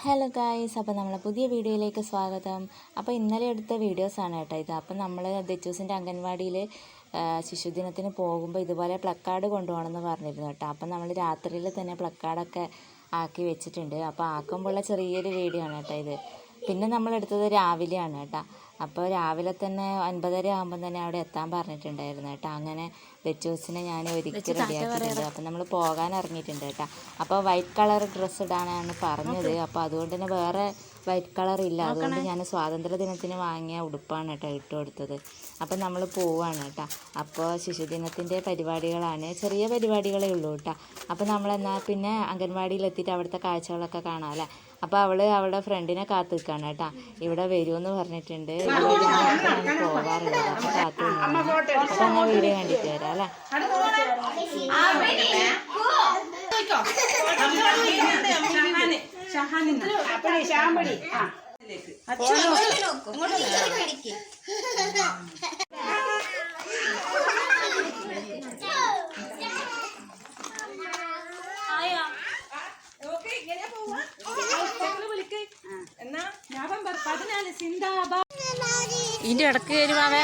Hello guys, അപ്പോൾ നമ്മളെ പുതിയ വീഡിയോയിലേക്ക് സ്വാഗതം. അപ്പോൾ ഇന്നലെ എടുത്ത വീഡിയോസാണ് കേട്ടോ ഇത്. അപ്പോൾ നമ്മൾ ദച്ചൂസിൻ്റെ അംഗൻവാടിയിൽ ശിശുദിനത്തിന് പോകുമ്പോൾ ഇതുപോലെ പ്ലക്കാർഡ് കൊണ്ടുപോകണമെന്ന് പറഞ്ഞിരുന്നു കേട്ടോ. അപ്പോൾ നമ്മൾ രാത്രിയിൽ തന്നെ പ്ലക്കാർഡൊക്കെ ആക്കി വെച്ചിട്ടുണ്ട്. അപ്പോൾ ആക്കുമ്പോഴുള്ള ചെറിയൊരു വീഡിയോ ആണ് കേട്ടോ ഇത്. പിന്നെ നമ്മളെടുത്തത് രാവിലെയാണ് കേട്ടോ. അപ്പോൾ രാവിലെ തന്നെ 9:30 ആകുമ്പോൾ തന്നെ അവിടെ എത്താൻ പറഞ്ഞിട്ടുണ്ടായിരുന്നു കേട്ടോ. അങ്ങനെ ദച്ചൂസിനെ ഞാൻ ഒരുക്കി റെഡിയാക്കിയിട്ടുണ്ട്. അപ്പം നമ്മൾ പോകാൻ ഇറങ്ങിയിട്ടുണ്ട് കേട്ടോ. അപ്പോൾ വൈറ്റ് കളർ ഡ്രസ്സ് ഇടാനാണ് പറഞ്ഞത്. അപ്പോൾ അതുകൊണ്ട് തന്നെ വേറെ വൈറ്റ് കളർ ഇല്ല. അതുകൊണ്ട് ഞാൻ സ്വാതന്ത്ര്യ ദിനത്തിന് വാങ്ങിയ ഉടുപ്പാണ് കേട്ടോ ഇട്ട് കൊടുത്തത്. അപ്പം നമ്മൾ പോവാണ് കേട്ടോ. അപ്പോൾ ശിശുദിനത്തിൻ്റെ പരിപാടികളാണ്, ചെറിയ പരിപാടികളേ ഉള്ളൂ കേട്ടോ. അപ്പോൾ നമ്മളെന്നാൽ പിന്നെ അംഗൻവാടിയിലെത്തിയിട്ട് അവിടുത്തെ കാഴ്ചകളൊക്കെ കാണാമല്ലേ. അപ്പോൾ അവളുടെ ഫ്രണ്ടിനെ കാത്തു നിൽക്കുകയാണ് കേട്ടോ. ഇവിടെ വരുമെന്ന് പറഞ്ഞിട്ടുണ്ട്. ഇവിടെ പോകാറുള്ളത്. അപ്പോൾ കാത്തു നിന്നു. അപ്പോൾ എന്നാൽ വീഡിയോ കണ്ടിട്ട് വരാം അല്ലേ. ഇതിന്റെ ഇടക്ക് വരുവാവേ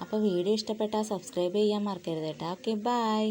അപ്പോൾ വീഡിയോ ഇഷ്ടപ്പെട്ടാൽ സബ്സ്ക്രൈബ് ചെയ്യാൻ മറക്കരുത് കേട്ടോ. Okay, by.